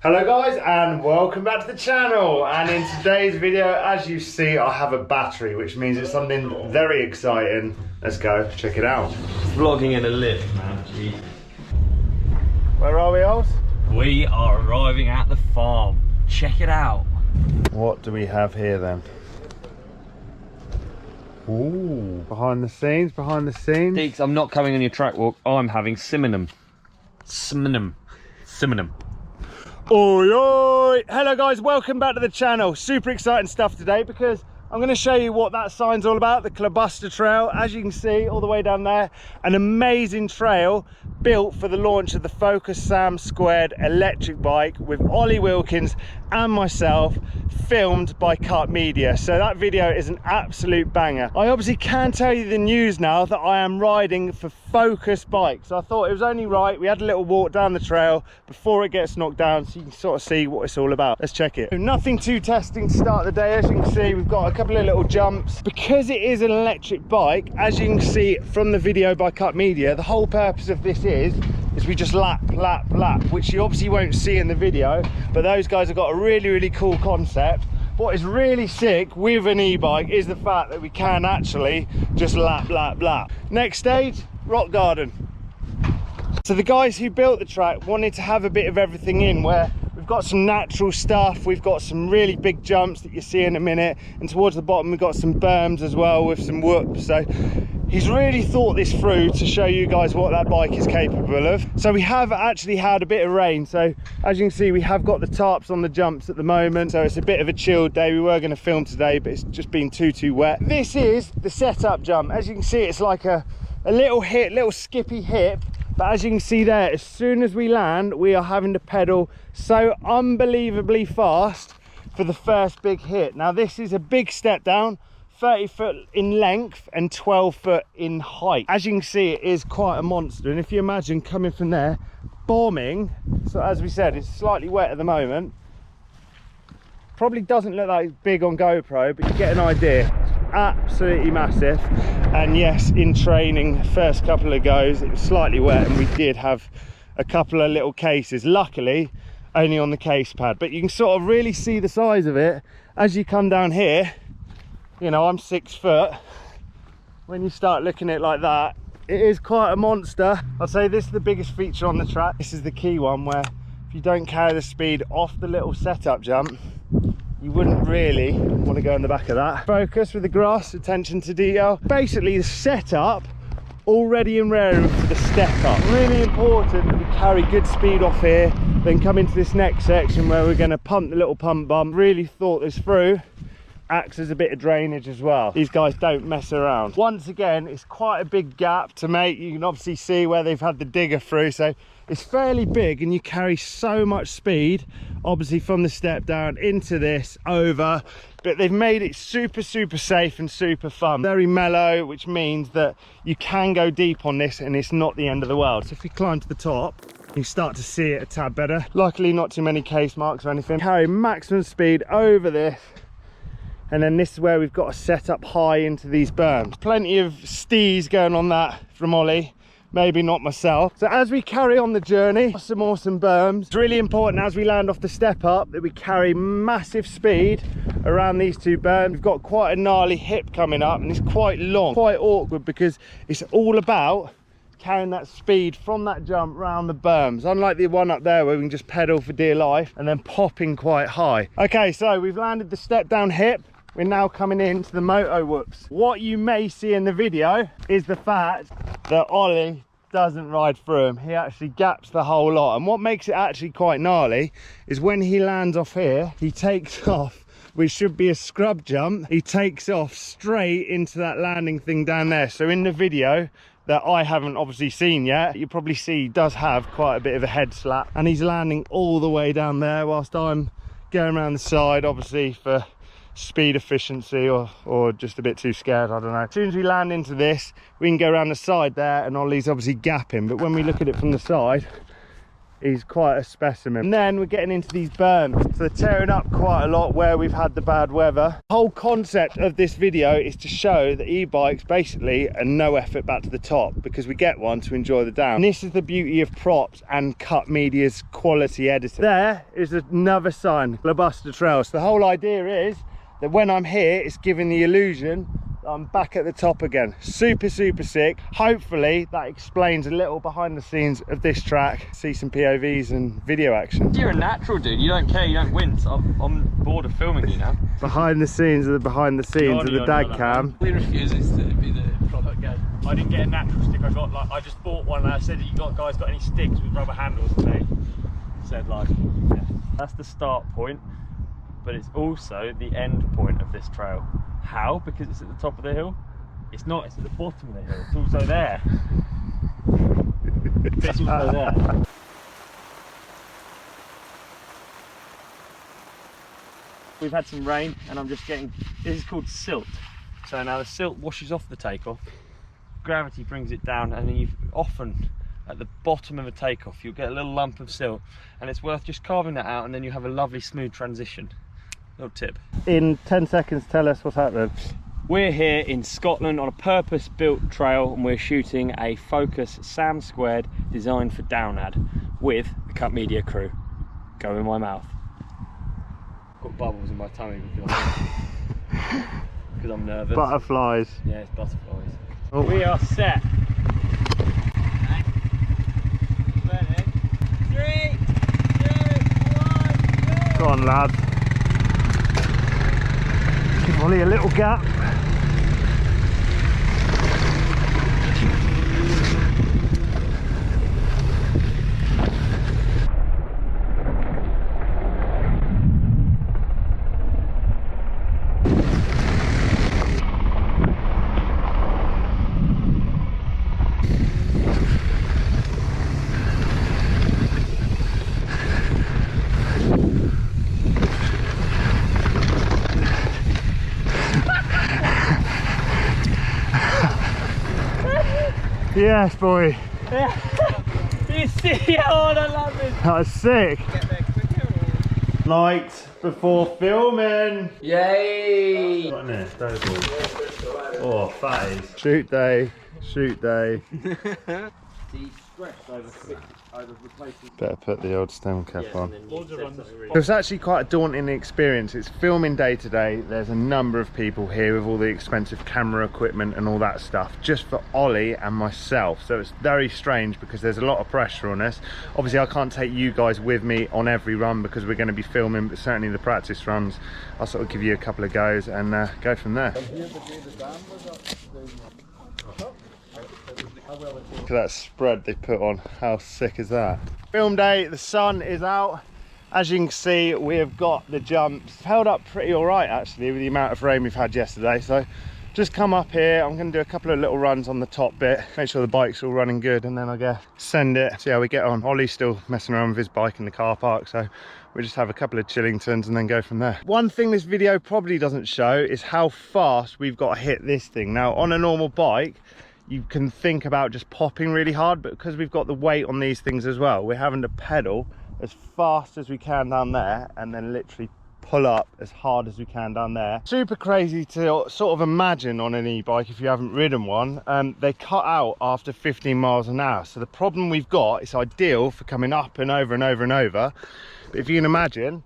Hello guys and welcome back to the channel, and in today's video, as you see, I have a battery, which means it's something very exciting. Let's go check it out. Vlogging in a lift, man. Gee. Where are we, Oz? We are arriving at the farm. Check it out. What do we have here then? Ooh, behind the scenes. Deeks, I'm not coming on your track walk. I'm having Simonum. Oi, oi! Hello guys, welcome back to the channel. Super exciting stuff today because I'm going to show you what that sign's all about, the Clubuster Trail. As you can see, all the way down there, an amazing trail built for the launch of the Focus Sam2 Electric bike with Olly Wilkins and myself, filmed by Cut Media. So that video is an absolute banger. I obviously can tell you the news now that I am riding for Focus bikes. I thought it was only right. We had a little walk down the trail before it gets knocked down so you can sort of see what it's all about. Let's check it. Nothing too testing to start the day. As you can see, we've got a couple of little jumps. Because it is an electric bike, as you can see from the video by Cut Media, the whole purpose of this is we just lap, which you obviously won't see in the video, but those guys have got a really cool concept. What is really sick with an e-bike is the fact that we can actually just lap. Next stage, rock garden. So the guys who built the track wanted to have a bit of everything in, where we've got some natural stuff, we've got some really big jumps that you see in a minute, and towards the bottom we've got some berms as well with some whoops. So he's really thought this through to show you guys what that bike is capable of. So we have actually had a bit of rain, so as you can see we have got the tarps on the jumps at the moment, so it's a bit of a chilled day. We were going to film today, but it's just been too wet. This is the setup jump. As you can see, it's like a little skippy hip. But as you can see there, as soon as we land, we are having to pedal so unbelievably fast for the first big hit. Now this is a big step down, 30 foot in length and 12 foot in height. As you can see, it is quite a monster. And if you imagine coming from there, bombing, so as we said, it's slightly wet at the moment. Probably doesn't look like big on GoPro, but you get an idea. Absolutely massive. And yes, in training, first couple of goes, it was slightly wet and we did have a couple of little cases, luckily only on the case pad, but you can sort of really see the size of it as you come down here. You know, I'm 6 foot. When you start looking at it like that, it is quite a monster. I'd say this is the biggest feature on the track. This is the key one, where if you don't carry the speed off the little setup jump, you wouldn't really want to go in the back of that. Focus with the grass, attention to detail. Basically the setup already in raring for the step up. Really important that we carry good speed off here, then come into this next section where we're going to pump the little pump bump. Really thought this through. Acts as a bit of drainage as well. These guys don't mess around. Once again, it's quite a big gap to make. You can obviously see where they've had the digger through, so it's fairly big, and you carry so much speed obviously from the step down into this over, but they've made it super safe and super fun. Very mellow, which means that you can go deep on this and it's not the end of the world. So if you climb to the top, you start to see it a tad better. Luckily not too many case marks or anything. Carry maximum speed over this, and then this is where we've got to set up high into these berms. Plenty of stees going on that from Ollie, maybe not myself. So as we carry on the journey, some awesome berms. It's really important as we land off the step up that we carry massive speed around these two berms. We've got quite a gnarly hip coming up, and it's quite long, quite awkward, because it's all about carrying that speed from that jump round the berms, unlike the one up there where we can just pedal for dear life and then popping quite high. Okay, so we've landed the step down hip. We're now coming into the moto whoops. What you may see in the video is the fact that Ollie doesn't ride through them. He actually gaps the whole lot. And what makes it actually quite gnarly is when he lands off here, he takes off, which should be a scrub jump. He takes off straight into that landing thing down there. So in the video that I haven't obviously seen yet, you probably see he does have quite a bit of a head slap, and he's landing all the way down there whilst I'm going around the side, obviously for speed efficiency or just a bit too scared, I don't know. As soon as we land into this, we can go around the side there, and Ollie's obviously gapping, but when we look at it from the side, He's quite a specimen. And then we're getting into these berms, so they're tearing up quite a lot where we've had the bad weather. The whole concept of this video is to show that e-bikes basically are no effort back to the top, because we get one to enjoy the down. And this is the beauty of props and Cut Media's quality editing. There is another sign, Clubuster Trail. So the whole idea is that when I'm here, it's giving the illusion I'm back at the top again. Super sick. Hopefully that explains a little behind the scenes of this track. See some POVs and video action. You're a natural dude, you don't care, you don't wince. I'm bored of filming you now. Behind the scenes of the behind the scenes of the dad cam. He refuses to be the product guy. I didn't get a natural stick. I just bought one and I said, you guys got any sticks with rubber handles? And they said like, yeah. That's the start point, but it's also the end point of this trail. How? Because it's at the top of the hill? It's not, it's at the bottom of the hill. It's also there. It's also there. We've had some rain and I'm just getting, this is called silt. So now the silt washes off the takeoff, gravity brings it down, and then you've often at the bottom of a takeoff you'll get a little lump of silt, and it's worth just carving that out, and then you have a lovely smooth transition. Little tip. In 10 seconds, tell us what's happening. We're here in Scotland on a purpose-built trail, and we're shooting a Focus Sam2 designed for downad with the Cut Media crew. Go in my mouth. Got bubbles in my tummy because I'm nervous. Butterflies. Yeah, it's butterflies. Oh. We are set. Ready? 3, 2, 1, go! Go on, lad. Give Ollie a little gap. Yes, boy. You see how hard I love it? That was sick. Light before filming. Yay! What in there? Oh, fatties. Shoot day. Shoot day. Better put the old stem cap on. It's actually quite a daunting experience. It's filming day today. There's a number of people here with all the expensive camera equipment and all that stuff just for Ollie and myself. So it's very strange because there's a lot of pressure on us. Obviously I can't take you guys with me on every run because we're going to be filming, but certainly the practice runs I'll sort of give you a couple of goes and go from there. Look at that spread they put on. How sick is that? Film day, the sun is out. As you can see, we have got the jumps held up pretty all right actually with the amount of rain we've had yesterday. So just come up here. I'm going to do a couple of little runs on the top bit, make sure the bike's all running good, and then I'll go send it, see how we get on. Ollie's still messing around with his bike in the car park, so we'll just have a couple of Chillingtons and then go from there. One thing this video probably doesn't show is how fast we've got to hit this thing. Now on a normal bike you can think about just popping really hard, but because we've got the weight on these things as well, we're having to pedal as fast as we can down there and then literally pull up as hard as we can down there. Super crazy to sort of imagine on an e-bike if you haven't ridden one. They cut out after 15 miles an hour, so the problem we've got, it's ideal for coming up and over and over and over, but if you can imagine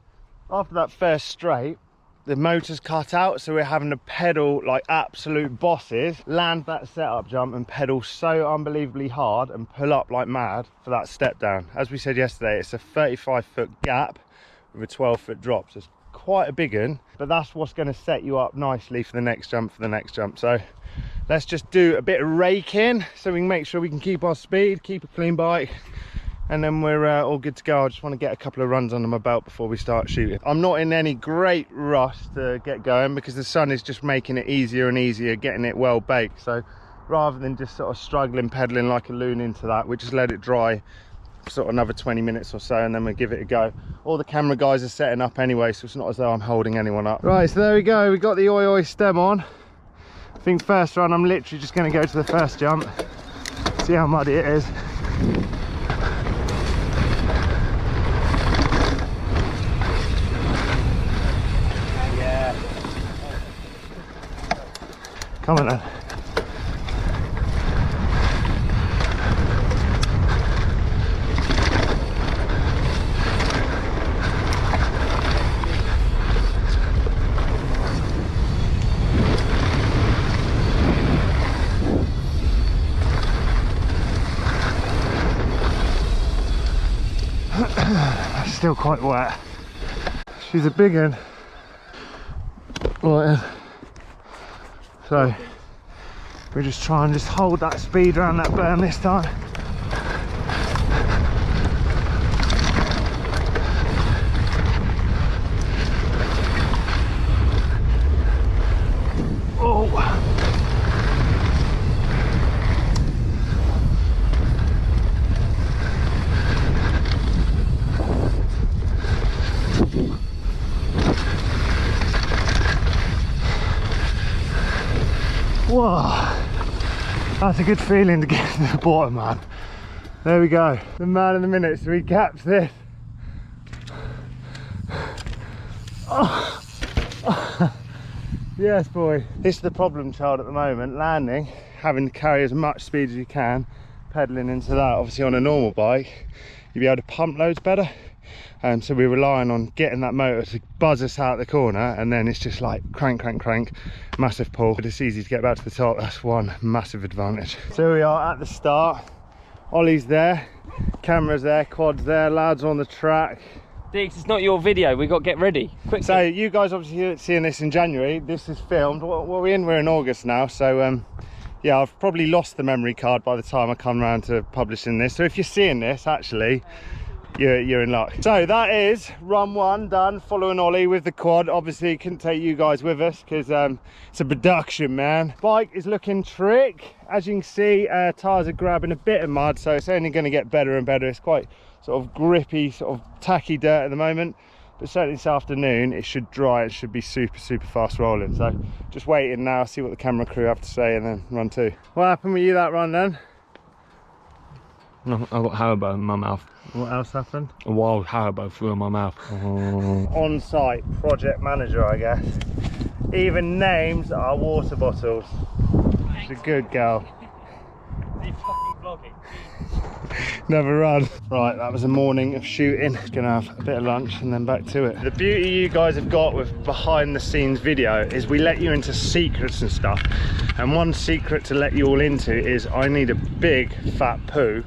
after that first straight the motor's cut out, so we're having to pedal like absolute bosses, land that setup jump and pedal so unbelievably hard and pull up like mad for that step down. As we said yesterday, it's a 35-foot gap with a 12-foot drop, so it's quite a big one, but that's what's going to set you up nicely for the next jump. So let's just do a bit of raking so we can make sure we can keep our speed, keep a clean bike, and then we're all good to go. I just want to get a couple of runs under my belt before we start shooting. I'm not in any great rush to get going because the sun is just making it easier and easier, getting it well baked. So rather than just sort of struggling, pedaling like a loon into that, we just let it dry for sort of another 20 minutes or so, and then we'll give it a go. All the camera guys are setting up anyway, so it's not as though I'm holding anyone up. Right, so there we go. We got the oi oi stem on. I think first run, I'm literally just going to go to the first jump, see how muddy it is. Come on then. That's still quite wet. She's a big one. Right, so we just try and just hold that speed around that berm this time. Oh. Whoa, that's a good feeling to get to the bottom, man. There we go, the man in the minute, so he caps this. Oh. Yes, boy. This is the problem child at the moment, landing, having to carry as much speed as you can, pedaling into that. Obviously on a normal bike, you'll be able to pump loads better. So we're relying on getting that motor to buzz us out the corner, and then it's just like crank, crank, crank, massive pull, but it's easy to get back to the top. That's one massive advantage. So we are at the start. Olly's there, camera's there, quad's there, lads on the track. Dix, it's not your video, we got to get ready quickly. So you guys obviously seeing this in January. This is filmed, what are we in? We're in August now, so yeah, I've probably lost the memory card by the time I come around to publishing this. So if you're seeing this, actually, you're in luck. So that is run one done, following Olly with the quad. Obviously couldn't take you guys with us because it's a production, man. Bike is looking trick. As you can see, tires are grabbing a bit of mud, so it's only going to get better and better. It's quite sort of grippy, sort of tacky dirt at the moment, but certainly this afternoon it should dry. It should be super fast rolling. So just waiting now, see what the camera crew have to say, and then run two. What happened with you that run then? No, I got haribo in my mouth. What else happened? A wild haribo flew in my mouth. On-site project manager, I guess. Even names our water bottles. She's a good girl. Are you fucking vlogging? Never run. Right, that was a morning of shooting. Gonna have a bit of lunch and then back to it. The beauty you guys have got with behind the scenes video is we let you into secrets and stuff. And one secret to let you all into is I need a big fat poo,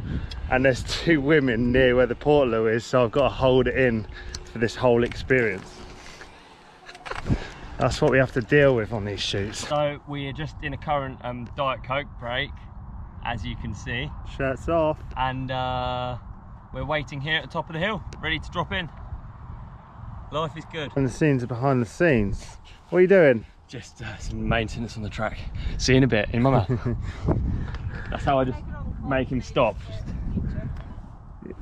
and there's two women near where the portaloo is, so I've got to hold it in for this whole experience. That's what we have to deal with on these shoots. So we are just in a current Diet Coke break, as you can see. Shirts off. And we're waiting here at the top of the hill, ready to drop in. Life is good. And the scenes are behind the scenes. What are you doing? Just some maintenance on the track. See you in a bit, in my mouth. That's how I just make him stop.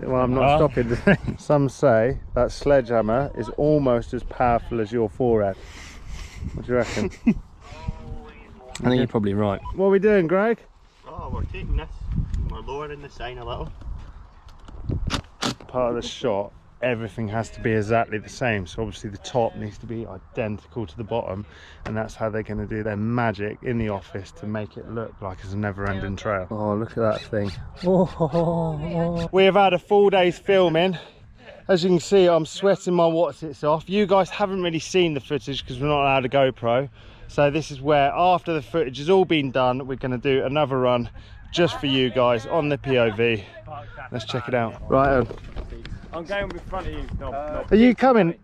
Well, I'm not stopping. Some say that sledgehammer is almost as powerful as your forehead. What do you reckon? I think you're probably right. What are we doing, Greg? Oh, we're taking this, we're lowering the sign a little. Part of the shot, everything has to be exactly the same, so obviously the top needs to be identical to the bottom, and that's how they're going to do their magic in the office to make it look like it's a never-ending trail. Oh, look at that thing. We have had a full day's filming. As you can see, I'm sweating my whatsits off. You guys haven't really seen the footage because we're not allowed a GoPro, so this is where, after the footage has all been done, we're going to do another run just for you guys on the POV. Let's check it out. Right, I'm going in front of you. are you coming?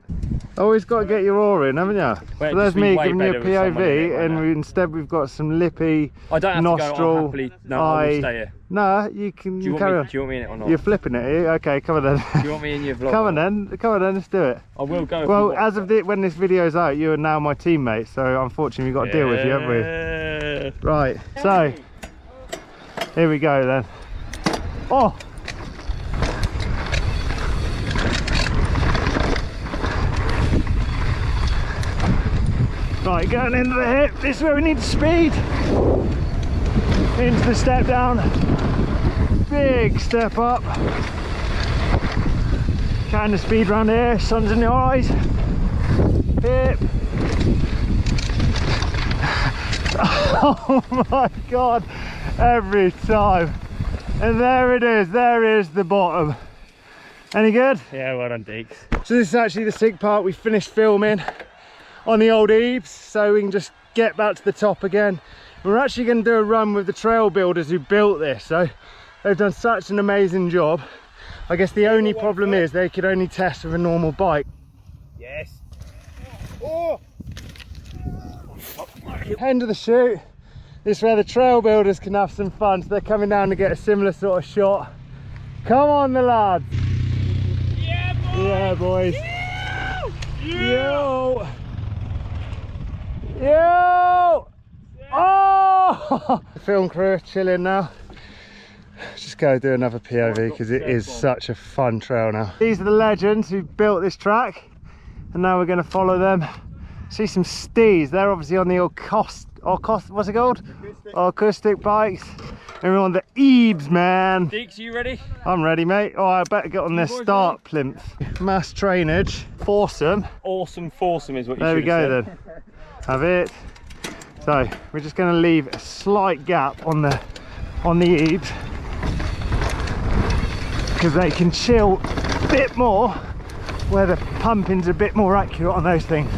Always got to get your oar in, haven't you? Well, So there's me giving you a better with someone in it POV, right and now. instead we've got some lippy I don't have nostril, to go. I'll happily. No, I will stay here. No, you can Do you, carry want on. me, do you want me in it or not? You're flipping it, are you? Okay, come on then. Do you want me in your vlog? Come on then, let's do it. I will go. Well, as of when this video's out, you are now my teammate, so unfortunately we've got to deal with you, haven't we? Right, so here we go then. Oh! Right, going into the hip, this is where we need speed. Into the step down, big step up. Kind of speed round here, sun's in the eyes. Hip. Oh my god, every time. And there it is, there is the bottom. Any good? Yeah, well done, Deeks. So this is actually the sick part. We finished filming on the old eaves, so we can just get back to the top again. We're actually going to do a run with the trail builders who built this, so they've done such an amazing job. I guess the only problem is they could only test with a normal bike. Yes. Oh. End of the shoot. This is where the trail builders can have some fun, so they're coming down to get a similar sort of shot. Come on, the lads. Yeah, boys. Yo! Yo! Oh! The film crew chilling now. Just go do another POV because it is such a fun trail now. These are the legends who built this track, and now we're going to follow them. See some steeds. They're obviously on the what's it called? Acoustic bikes. And we're on the Eebs, man. Deeks, you ready? I'm ready, mate. Oh, I better get on this start plinth. Mass trainage, foursome. Awesome foursome is what you There we should go have then. Have it. So we're just going to leave a slight gap on the Eebs because they can chill a bit more where the pumping's a bit more accurate on those things.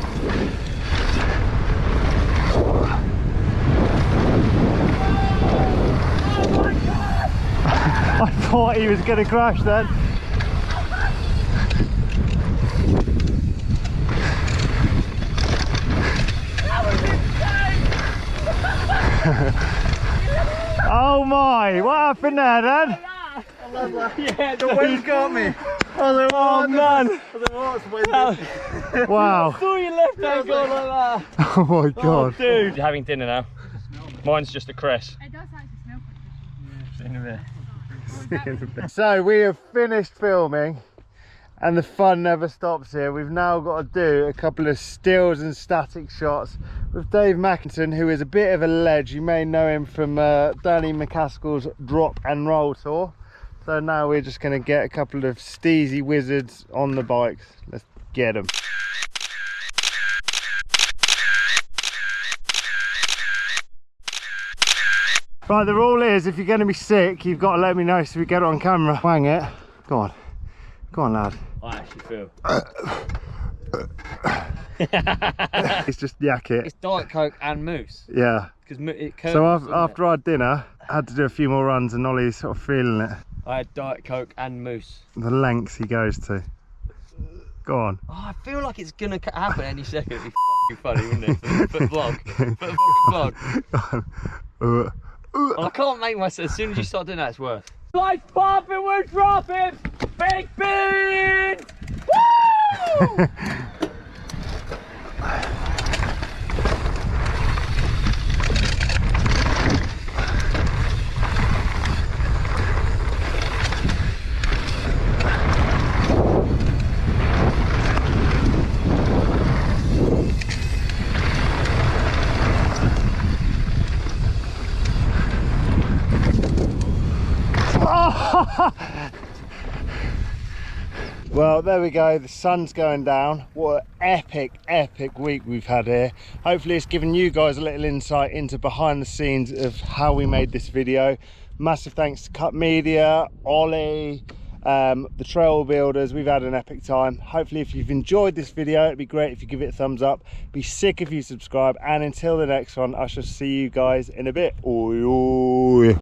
I thought he was going to crash then. Oh my, what happened there then? Yeah, the wind got me. Oh man. Wow. I saw your left hand go like that. Oh my god. Dude, you're having dinner now. Mine's just a cress. It does actually smell quite fishy. So we have finished filming and the fun never stops here. We've now got to do a couple of stills and static shots with Dave Mackinson, who is a bit of a ledge. You may know him from Danny McCaskill's Drop and Roll tour. So now we're just going to get a couple of steezy wizards on the bikes. Let's get them. Right, the rule is if you're going to be sick, you've got to let me know so we get it on camera. Wang it. Go on. Go on, lad. I actually feel. It's just yak it. It's Diet Coke and mousse. Yeah. Because it So after our dinner, I had to do a few more runs and Ollie's sort of feeling it. I had Diet Coke and mousse. The lengths he goes to. Go on. Oh, I feel like it's gonna happen any second. It'd be f***ing funny, wouldn't it? For the vlog. For the fucking vlog. I can't make myself. As soon as you start doing that, it's worse. Lights popping, we're dropping! Big beans! Woo! Well, there we go, the sun's going down. What an epic week we've had here. Hopefully it's given you guys a little insight into behind the scenes of how we made this video. Massive thanks to Cut Media, Ollie, the trail builders. We've had an epic time. Hopefully if you've enjoyed this video, it'd be great if you give it a thumbs up. Be sick if you subscribe, and until the next one, I shall see you guys in a bit. Oi, oi.